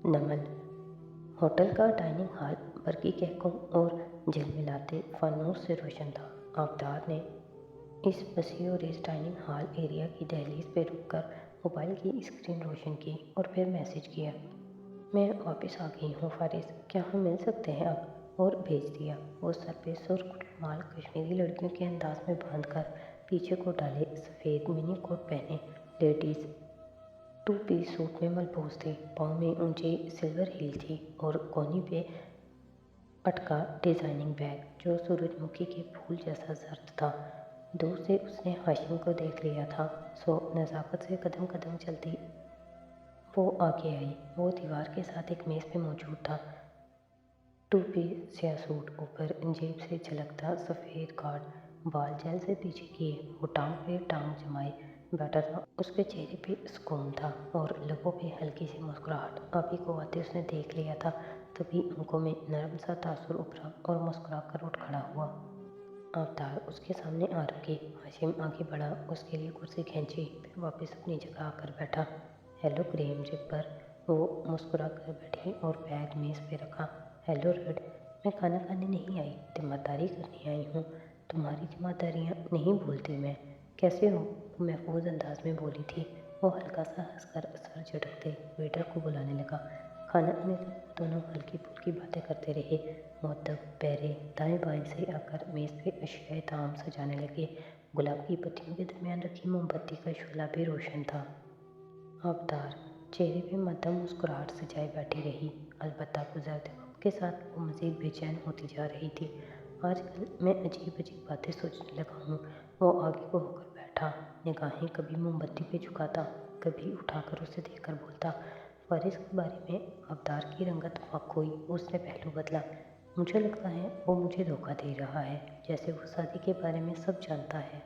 नमन। Hotel का dining hall बरकी कहकों और झिलमिलाते फानूस से रोशन था। आबदार ने इस वसी और इस डाइनिंग हॉल एरिया की दहलीज पे रुककर मोबाइल की स्क्रीन रोशन की और फिर मैसेज किया, मैं वापस आ गई हूँ फारिस, क्या हम मिल सकते हैं अब? और भेज दिया। वो सर पे सुर्ख रुमाल कश्मीरी लड़कियों के अंदाज में बांधकर पीछे को डाले सफ़ेद मिनी कोट पहने लेडीज़ टू पीस सूट में मलबूस थी। पाँव में ऊंची सिल्वर हील थी और कोहनी पे अटका डिज़ाइनिंग बैग जो सूरजमुखी के फूल जैसा जर्द था। दूर से उसने हाशिम को देख लिया था, सो नज़ाकत से कदम कदम चलती वो आगे आई। वो दीवार के साथ एक मेज़ पे मौजूद था। टू पीस स्या सूट, ऊपर जेब से झलकता सफ़ेद कार्ड, बाल जेल से पीछे किए, वो टांग पे टांग जमाए बैठा था। उसके चेहरे पे सुकून था और लबों पे हल्की सी मुस्कुराहट। आप ही को आते उसने देख लिया था, तभी आंखों में नरम सा तासुर उभरा और मुस्कुरा कर उठ खड़ा हुआ। आबदार उसके सामने आ रुकी। हाशिम आगे बढ़ा, उसके लिए कुर्सी खींची, फिर वापस अपनी जगह आकर बैठा। हेलो क्रीम रिपर, वो मुस्कुरा कर बैठी और बैग मेज़ पे रखा। हेलो रेड, मैं खाना खाने नहीं आई, तिम्मदारी करने आई हूँ। तुम्हारी जिम्मेदारियाँ नहीं भूलती मैं। कैसे हो? वो महफूज अंदाज में बोली थी। वो हल्का सा हंसकर सर झटकते वेटर को बुलाने लगा। खाना आने तक दोनों हल्की फुल्की बातें करते रहे। मुअद्दब पैरे दाएं बाएं से आकर मेज़ पे अशियाए ताम सजाने लगे। गुलाब की पत्तियों के दरमियान रखी मोमबत्ती का शोला भी रोशन था। आबदार चेहरे पे मध्यम मुस्कुराहट सजाए बैठी रही, अलबत्ता गुजरते वक्त के साथ वो मज़ीद बेचैन होती जा रही थी। आजकल मैं अजीब अजीब बातें सोचने लगा हूँ। वो आगे को होकर बैठा, निगाहें कभी मोमबत्ती पे झुकाता, कभी उठाकर उसे देखकर बोलता। फारिस के बारे में आबदार की रंगत फाक हुई। उसने पहलू बदला। मुझे लगता है वो मुझे धोखा दे रहा है, जैसे वो शादी के बारे में सब जानता है,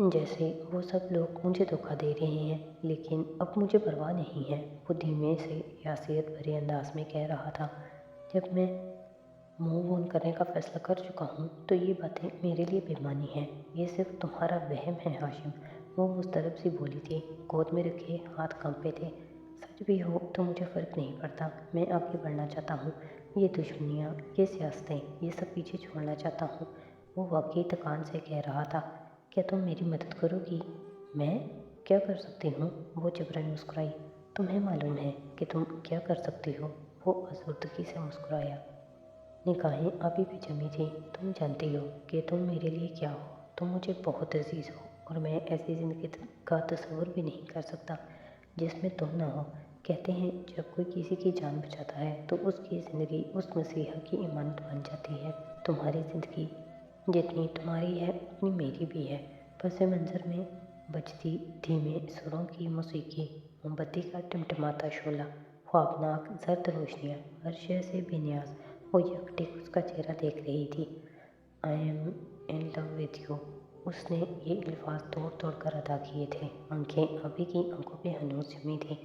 जैसे वो सब लोग मुझे धोखा दे रहे हैं। लेकिन अब मुझे परवाह नहीं है, वो धीमे से यासियत भरे अंदाज में कह रहा था। जब मैं मूव ऑन करने का फैसला कर चुका हूँ तो ये बातें मेरे लिए बेमानी हैं। ये सिर्फ तुम्हारा वहम है हाशिम। वो मुस्तरब सी बोली थी, गोद में रखे हाथ कांपे थे। सच भी हो तो मुझे फ़र्क नहीं पड़ता, मैं आगे बढ़ना चाहता हूँ। ये दुश्मनियाँ, ये सियासतें, ये सब पीछे छोड़ना चाहता हूँ। वो वाकई थकान से कह रहा था। क्या तुम मेरी मदद करोगी? मैं क्या कर सकती हूँ? वो जबरन मुस्कुराई। तुम्हें मालूम है कि तुम क्या कर सकती हो? वो आज़ुर्दगी से मुस्कुराया। निगाहें अभी भी जमी थी। तुम जानती हो कि तुम मेरे लिए क्या हो। तुम मुझे बहुत अजीज़ हो और मैं ऐसी ज़िंदगी का तस्वुर भी नहीं कर सकता जिसमें तुम ना हो। कहते हैं जब कोई किसी की जान बचाता है तो उसकी ज़िंदगी उस मसीहा की इमानत बन जाती है। तुम्हारी ज़िंदगी जितनी तुम्हारी है उतनी मेरी भी है। पस मंज़र में बजती धीमे सुरों की मौसीकी, मोमबत्ती का टिमटिमाता शोला, ख्वाबनाक जर्द रोशनियाँ, हर शय से बेनियाज वो यकटिक उसका चेहरा देख रही थी। I am in love with you, उसने ये अल्फाज तोड़ तोड़ कर अदा किए थे। आंखें अभी की आंखों पे हनूस जमी थी।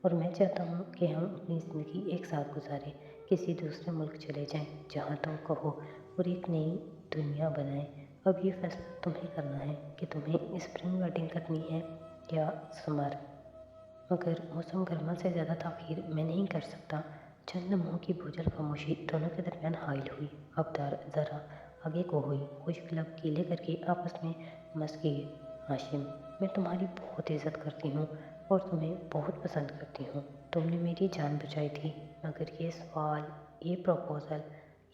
और मैं चाहता हूँ कि हम अपनी ज़िंदगी एक साथ गुजारें, किसी दूसरे मुल्क चले जाएं, जहाँ तुम कहो, और एक नई दुनिया बनाएं। अब ये फैसला तुम्हें करना है कि तुम्हें स्प्रिंग वेडिंग करनी है या समर। मगर मौसम गर्मा से ज़्यादा ताख़ीर मैं नहीं कर सकता। चंद लम्हों की बोझल खामोशी दोनों के दरमियान हाइल हुई। अबदार ज़रा आगे को हुई, खुश्क लब गीले करके आपस में मस किए। हाशिम, मैं तुम्हारी बहुत इज़्ज़त करती हूँ और तुम्हें बहुत पसंद करती हूँ। तुमने मेरी जान बचाई थी, मगर ये सवाल, ये प्रपोज़ल,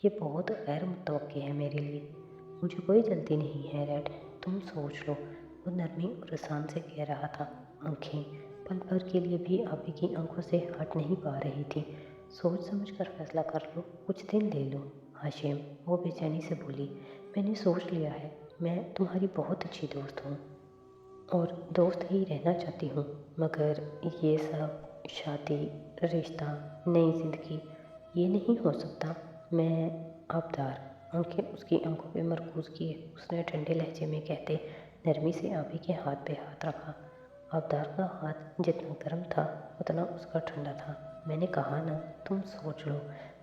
ये बहुत गैर मुतवक्की है मेरे लिए। मुझे कोई जल्दी नहीं है रेड, तुम सोच लो, वो नरमी और आसान से कह रहा था। आंखें पल भर के लिए भी आपी की आंखों से हट नहीं पा रही थी। सोच समझ कर फैसला कर लो, कुछ दिन ले लो। हाशिम, वो बेचैनी से बोली, मैंने सोच लिया है, मैं तुम्हारी बहुत अच्छी दोस्त हूँ और दोस्त ही रहना चाहती हूँ। मगर ये सब शादी, रिश्ता, नई ज़िंदगी, ये नहीं हो सकता। मैं आबदार आंखें उसकी आंखों पे मरकूज़ किए, उसने ठंडे लहजे में कहते नरमी से आबी के हाथ पे हाथ रखा। आबदार का हाथ जितना गर्म था उतना उसका ठंडा था। मैंने कहा ना, तुम सोच लो,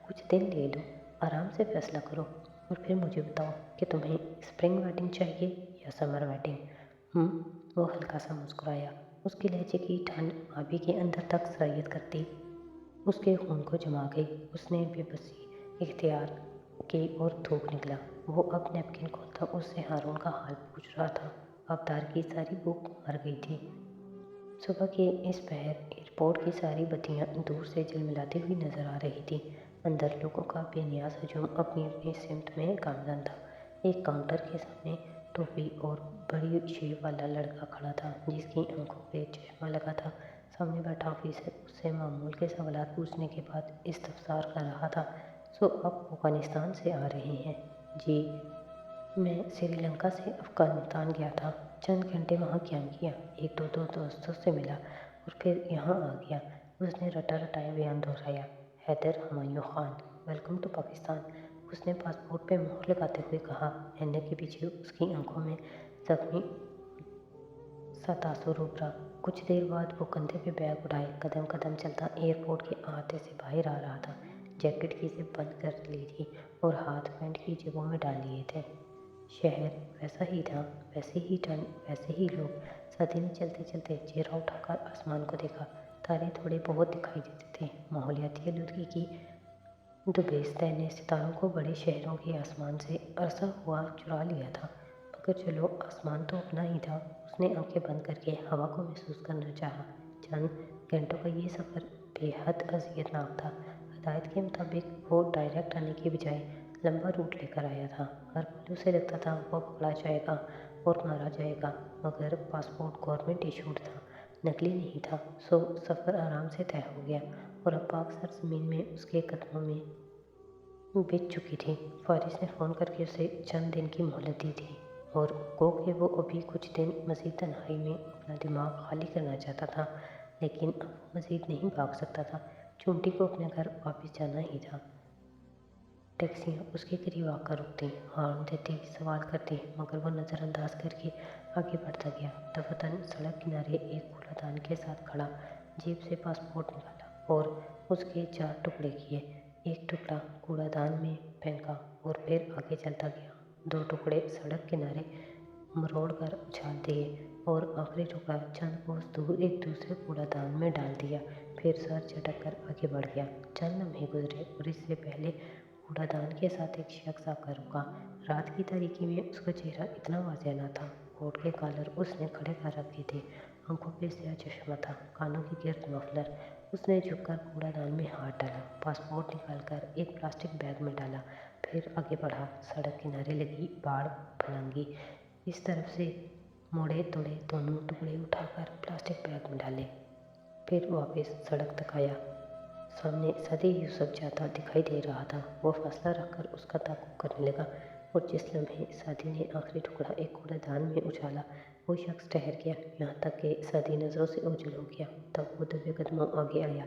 कुछ दिन ले लो, आराम से फैसला करो और फिर मुझे बताओ कि तुम्हें स्प्रिंग वेडिंग चाहिए या समर वेडिंग। वो हल्का सा मुस्कुराया। उसके लहजे की ठंड आबी के अंदर तक सरायत करती। उसके खून को जमा गई। उसने बेबसी इख्तियार की और थूक निकला। वो अब नैपकिन खोलता उससे हारून का हाल पूछ रहा था। अवतार की सारी भूख मर गई थी। सुबह के इस पहर एयरपोर्ट की सारी बत्तियां दूर से झिलमिलाती हुई नजर आ रही थी। अंदर लोगों का बेनियाज हजूम अपनी अपनी सिमत में गामजन था। एक काउंटर के सामने टोपी और बड़ी शेव वाला लड़का खड़ा था, जिसकी आंखों पे चश्मा लगा था। सामने बैठा ऑफिसर उससे मामूल के सवालात पूछने के बाद इस्तफसार कर रहा था। सो आप अफगानिस्तान से आ रहे हैं? जी, मैं श्रीलंका से अफगानिस्तान गया था। चंद घंटे वहाँ क्या किया, एक दो दोस्तों से मिला और फिर यहाँ आ गया। उसने रटा रटाया बयान दोहराया। हैदर हमायूं खान, वेलकम टू पाकिस्तान, उसने पासपोर्ट पे मोहर लगाते हुए कहा। ऐने के पीछे उसकी आंखों में जख्मी सा तासुर उभरा। कुछ देर बाद वो कंधे पे बैग उठाए कदम कदम चलता एयरपोर्ट के अहाते से बाहर आ रहा था। जैकेट की जेब बंद कर ली थी और हाथ पैंट की जेबों में डाल लिए थे। शहर वैसा ही था, वैसे ही ठंड, वैसे ही लोग। सदी में चलते चलते चेहरा उठाकर आसमान को देखा। तारे थोड़े बहुत दिखाई देते थे। माहौलियाती आलूदगी की दुबेस्ते ने सितारों को बड़े शहरों के आसमान से अरसा हुआ चुरा लिया था। मगर चलो, आसमान तो अपना ही था। उसने आंखें बंद करके हवा को महसूस करना चाहा। चंद घंटों का ये सफ़र बेहद अजियतनाक था। हदायत के मुताबिक वो डायरेक्ट आने की बजाय लंबा रूट लेकर आया था। हर पल उसे लगता था वो पकड़ा जाएगा और मारा जाएगा, मगर पासपोर्ट गवर्नमेंट इशूड था, नकली नहीं था। सो सफ़र आराम से तय हो गया और अब पाक सरजमीन में उसके कदमों में बीत चुकी थी। फारिस ने फ़ोन करके उसे चंद दिन की मोहलत दी थी और को कि वो अभी कुछ दिन मज़ीद तन्हाई में अपना दिमाग खाली करना चाहता था, लेकिन अब वो मज़ीद नहीं भाग सकता था। चुंटी को अपने घर वापस जाना ही था। टैक्सियाँ उसके करीब आकर रुकती, हॉर्न देती, सवाल करती, मगर वो नज़रअंदाज करके आगे बढ़ता गया। दफतन सड़क किनारे एक कूड़ादान के साथ खड़ा, जेब से पासपोर्ट निकाला और उसके 4 टुकड़े किए। एक टुकड़ा कूड़ादान में फेंका और फिर आगे चलता गया। 2 टुकड़े सड़क किनारे मरोड़ कर उछाल दिए और आखिरी टुकड़ा चंद कोस दूर एक दूसरे कूड़ादान में डाल दिया। फिर सर झटक कर आगे बढ़ गया। चंद लम्हे गुजरे और इससे पहले कूड़ादान के साथ एक शख्स आकर रुका। रात की तारीकी में उसका चेहरा इतना वाज़ेह न था। कोट के कॉलर उसने खड़े कर रखे थे, आंखों पे स्याह चश्मा था, कानों के गिर्द मफलर। उसने झुककर कूड़ादान में हाथ डाला, पासपोर्ट निकालकर एक प्लास्टिक बैग में डाला, फिर आगे बढ़ा। सड़क किनारे लगी बाड़ फलंगी इस तरफ से मोड़े तोड़े दोनों टुकड़े उठाकर प्लास्टिक बैग में डाले, फिर वापस सड़क तक आया। सामने सादी यूसुफ जाता दिखाई दे रहा था। वो फासला रखकर उसका ताक़ुब करने लगा और जिस लम्हे सादी ने आखिरी टुकड़ा एक कूड़ादान में उछाला, वो शख्स ठहर गया, यहाँ तक कि सादी नज़रों से ओझल हो गया। तब वो दबे कदमों आगे आया,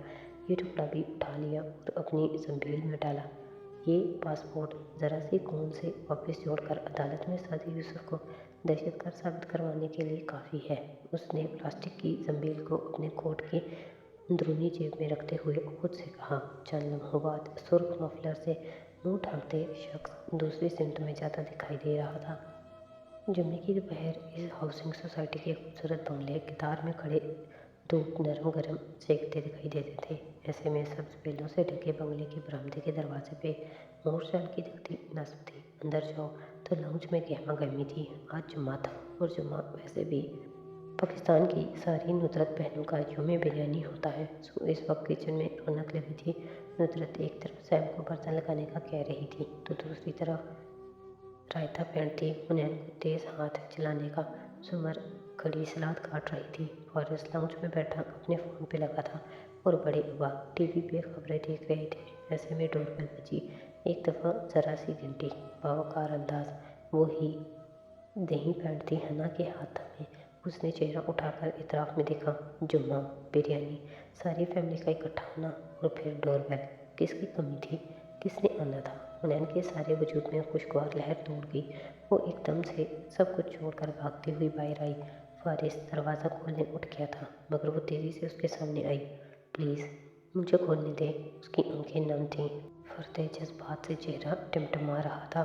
ये टुकड़ा भी उठा लिया और अपनी ज़ंबील में डाला। ये पासपोर्ट ज़रा सी खून से वापस जोड़कर अदालत में सादी यूसुफ को दहशतगर्द साबित करवाने के लिए काफ़ी है। उसने प्लास्टिक की ज़ंबील को अपने कोट के अंदरूनी जेब में रखते हुए खुद से कहा। चंद लम्हों बाद सुर्ख मफलर से मुंह ढांकते शख्स दूसरी सिमत में जाता दिखाई दे रहा था। जुम्मे की दोपहर इस हाउसिंग सोसाइटी के खूबसूरत बंगले कतार में खड़े धूप नरम गरम सेकते दिखाई देते थे। ऐसे में सब्ज बेलों से ढके बंगले के बरामदे के दरवाजे पे मोर शाल की दिखती नस्ब थी। अंदर जाओ तो लाउंज में गहमा गहमी थी। आज जुम्मा था और जुम्मा वैसे भी पाकिस्तान की सारी नुसरत बहनों का यौम बिरयानी होता है। सो इस वक्त किचन में रौनक लगी थी। नुसरत एक तरफ सैम को बर्तन लगाने का कह रही थी तो दूसरी तरफ रायता फेंटती हुनैन को तेज़ हाथ चलाने का। सुमर खड़ी सलाद काट रही थी। फारिस लाउंज में बैठा अपने फ़ोन पे लगा था और बड़े अब्बा टीवी पे खबरें देख रहे थे। ऐसे में डोरबेल बजी। एक दफ़ा ज़रा सी घंटी, बावकार अंदाज, वो ही दही फेंटती हना के हाथ में। उसने चेहरा उठाकर इतराफ़ में देखा। जुम्मा, बिरयानी, सारी फैमिली का इकट्ठा होना और फिर डोरबेल। किसकी कमी थी, किसने आना था? हुनैन के सारे वजूद में खुशगवार लहर दौड़ गई। वो एकदम से सब कुछ छोड़कर भागती हुई बाहर आई। फारिस दरवाज़ा खोलने उठ गया था, मगर वो तेज़ी से उसके सामने आई। प्लीज़ मुझे खोलने दे। उसकी आंखें नम थीं, फरते जज्बात से चेहरा टिमटिमा रहा था।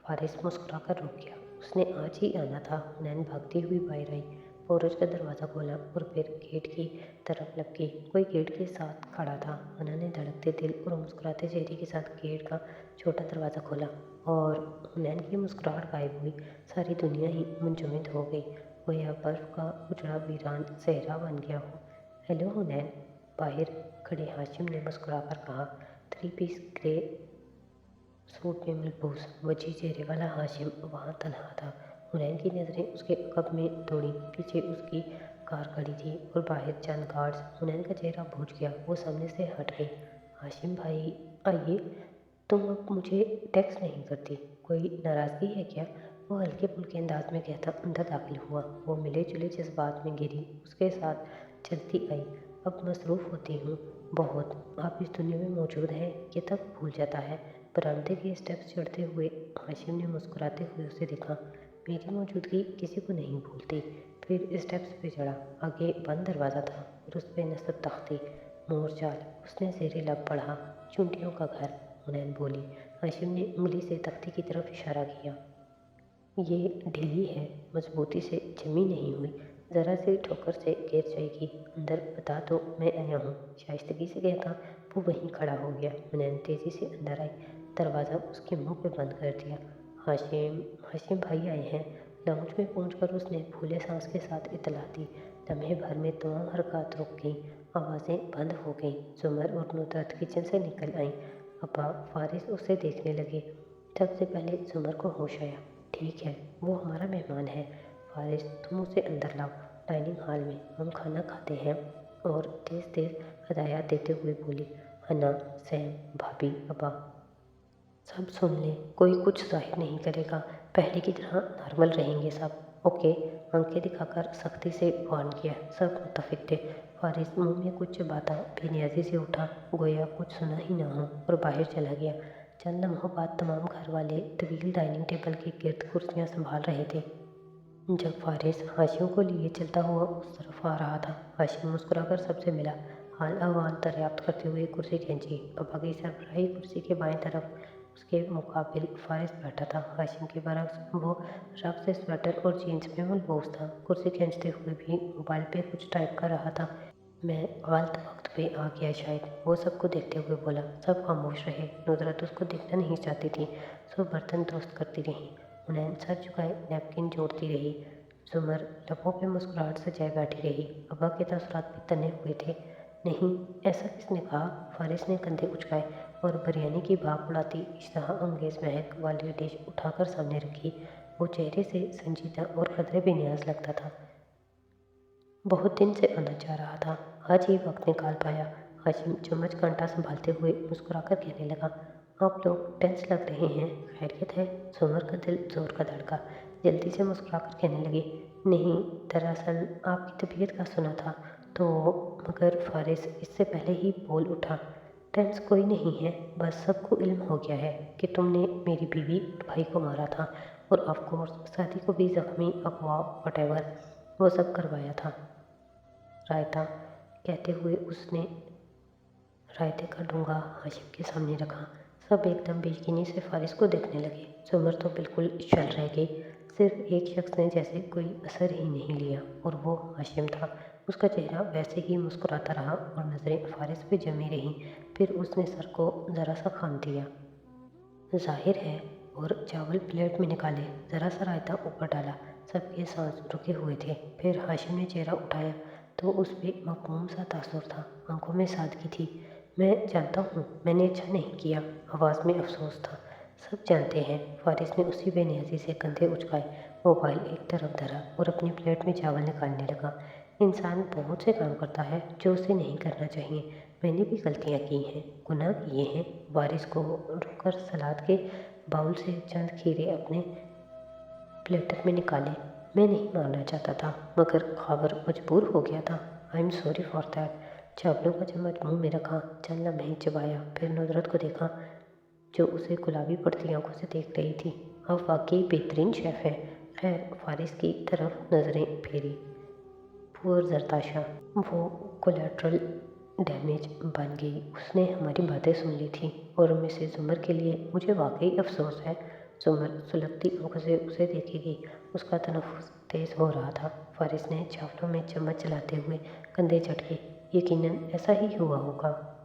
फारिस मुस्कुराकर रुक गया। उसने आज ही आना था। हुनैन भागती हुई बाहर आई। फौरज का दरवाज़ा खोला और फिर गेट की तरफ लपकी। कोई गेट के साथ खड़ा था। हना ने धड़कते दिल और मुस्कुराते चेहरे के साथ गेट का छोटा दरवाज़ा खोला और हुनैन की मुस्कुराहट गायब हुई। सारी दुनिया ही मुंजमद हो गई, गोया बर्फ का उजड़ा वीरान सहरा बन गया हो। हेलो हुनैन, बाहर खड़े हाशिम ने मुस्कुराकर कहा। 3 पीस ग्रे सूट में मलबूस वजी चेहरे वाला हाशिम वहाँ तन्हा था। हुनैन की नज़रें उसके अकब में दौड़ी। पीछे उसकी कार खड़ी थी और बाहर चंद गार्ड्स। हुनैन का चेहरा भूज गया, वो सामने से हट गई। हाशिम भाई आइए, तुम अब मुझे टेक्स्ट नहीं करती, कोई नाराज़गी है क्या? वो हल्के फुल्के अंदाज में कहता अंदर दाखिल हुआ। वो मिले जुले जज्बात में घिरी उसके साथ चलती आई। अब मसरूफ़ होती हूँ बहुत, आप इस दुनिया में मौजूद हैं ये तक भूल जाता है। बरामदे के स्टेप्स चढ़ते हुए हाशिम ने मुस्कुराते हुए उसे देखा। मेरी मौजूदगी किसी को नहीं भूलती। फिर स्टेप्स पे चढ़ा। आगे बंद दरवाज़ा था और उस पर नस्ब तख्ती, मोर चाल। उसने ज़ेरे लब पढ़ा, चुंटियों का घर। हुनैन बोली। हाशिम ने उंगली से तख्ती की तरफ इशारा किया। ये ढीली है, मजबूती से जमी नहीं हुई, ज़रा सी ठोकर से गिर जाएगी। अंदर बता दो मैं आया हूँ, शाइस्तगी से कहता वो वहीं खड़ा हो गया। हुनैन तेज़ी से अंदर आई, दरवाज़ा उसके मुंह पे बंद कर दिया। हाशिम हाशिम भाई आए हैं। लाउंज में पहुंचकर उसने फूले सांस के साथ इतला दी। लम्हे भर में तमाम हरकत रुक गईं, आवाज़ें बंद हो गईं। जुमर और नुसरत किचन से निकल आईं। अब्बा फारिस उसे देखने लगे। सबसे पहले जुमर को होश आया। ठीक है, वो हमारा मेहमान है। फारिस तुम उसे अंदर लाओ, डाइनिंग हॉल में हम खाना खाते हैं। और तेज़ तेज़ हदायत देते हुए बोली। हना, सैम, भाभी, अब्बा सब सुन ले, कोई कुछ जाहिर नहीं करेगा, पहले की तरह नॉर्मल रहेंगे सब, ओके? आंखें दिखाकर सख्ती से वार्न किया। सब मुत्तफिक थे। फारिस मुंह में कुछ बाता बेनियाजी से उठा, गोया कुछ सुना ही ना हो, और बाहर चला गया। चंद लम्हों बाद तमाम घर वाले तवील डाइनिंग टेबल के गिर्द कुर्सियाँ संभाल रहे थे। जब फारिस हाशिम को लिए चलता हुआ उस तरफ आ रहा था, हाशिम मुस्कुराकर सबसे मिला। हाल अहवाल दरियाफ्त करते हुए कुर्सी खींची। अब्बा की सरबराही कुर्सी के बाएं तरफ उसके मुकाबिल फारिस बैठा था। हाशिम के बरक्स वो रफ से स्वेटर और जीन्स में मलबूस था। कुर्सी खींचते हुए भी मोबाइल पे कुछ टाइप कर रहा था। मैं गलत वक्त पे आ गया शायद, वो सबको देखते हुए बोला। सब खामोश रहे। नुसरत उसको देखना नहीं चाहती थी, सो बर्तन दुरुस्त करती रही। हुनैन सर झुकाए नैपकिन जोड़ती रही। जुमर लबों पे मुस्कुराहट सजाए बैठी रही। अब्बा के तासुरात भी तने हुए थे। नहीं, ऐसा किसने कहा? फारिस ने कंधे उचकाए और बिरयानी की भाप उड़ाती इश्तहा अंगेज महक वाली डिश उठाकर सामने रखी। वो चेहरे से संजीदा और कदरे बेनियाज लगता था। बहुत दिन से आना चाह रहा था, आज ही वक्त निकाल पाया। हाशिम चम्मच कांटा संभालते हुए मुस्कुराकर कहने लगा। आप लोग टेंस लग रहे हैं, खैरियत है? जुमर का दिल जोर का धड़का। जल्दी से मुस्कुराकर कहने लगी। नहीं, दरअसल आपकी तबीयत का सुना था तो। मगर फारिस इससे पहले ही बोल उठा। टेंस कोई नहीं है, बस सबको इल्म हो गया है कि तुमने मेरी बीवी और भाई को मारा था, और ऑफकोर्स शादी को भी जख्मी, अगवा, वटेवर वो सब करवाया था। रायता कहते हुए उसने रायते का डूंगा हाशिम के सामने रखा। सब एकदम बेयकीनी से फारिस को देखने लगे। जुमर तो बिल्कुल चल रह गई। सिर्फ एक शख्स ने जैसे कोई असर ही नहीं लिया, और वो हाशिम था। उसका चेहरा वैसे ही मुस्कुराता रहा और नज़रें फारिस पे जमी रहीं। फिर उसने सर को ज़रा सा खान दिया, जाहिर है, और चावल प्लेट में निकाले। ज़रा सा रायता ऊपर डाला। सबके सांस रुके हुए थे। फिर हाशिम ने चेहरा उठाया तो उस पर मासूम सा तासुर था, आंखों में सादगी थी। मैं जानता हूँ मैंने अच्छा नहीं किया, आवाज़ में अफसोस था। सब जानते हैं। फारिस ने उसी बेनियाजी से कंधे उचकाए, मोबाइल एक तरफ धरा और अपनी प्लेट में चावल निकालने लगा। इंसान बहुत से काम करता है जो उसे नहीं करना चाहिए। मैंने भी गलतियाँ की हैं, गुनाह किए हैं। बारिश को रुककर सलाद के बाउल से चंद खीरे अपने प्लेटर में निकाले। मैं नहीं मारना चाहता था, मगर खाबर मजबूर हो गया था। I am sorry for that. चावलों का चम्मच मुंह में रखा, चंद लम्हे चबाया, फिर नुसरत को देखा जो उसे गुलाबी पड़ती आंखों से देख रही थी। आप वाकई बेहतरीन शेफ़ है। खैर, फारिस की तरफ नज़रें फेरी। पुअर जरताशा, वो कोलेट्रल डैमेज बन गई। उसने हमारी बातें सुन ली थी, और मिसेस जुमर के लिए मुझे वाकई अफसोस है। जुमर सुलगती आंखों से उसे देखेगी। उसका तनफ्फुस तेज़ हो रहा था। फारिस ने चावलों में चम्मच चलाते हुए कंधे झटके। यकीनन ऐसा ही हुआ होगा।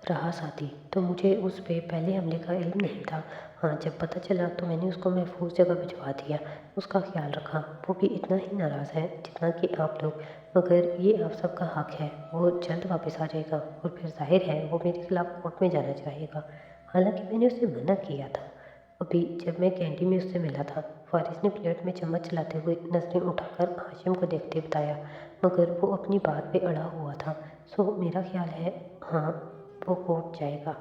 रहा साथी तो मुझे उस पे पहले हमले का इल्म नहीं था। हाँ, जब पता चला तो मैंने उसको महफूज जगह भिजवा दिया, उसका ख्याल रखा। वो भी इतना ही नाराज़ है जितना कि आप लोग, मगर ये आप सबका हक है। वो जल्द वापस आ जाएगा और फिर जाहिर है वो मेरे खिलाफ कोर्ट में जाना चाहेगा। हालांकि मैंने उसे मना किया था। अभी जब मैं कैंटीन में उससे मिला था, फारिस ने प्लेट में चम्मच चलाते हुए नजरें उठाकर हाशिम को देखते बताया, मगर वो अपनी बात पे अड़ा हुआ था। सो मेरा ख्याल है हाँ, वो कोर्ट जाएगा।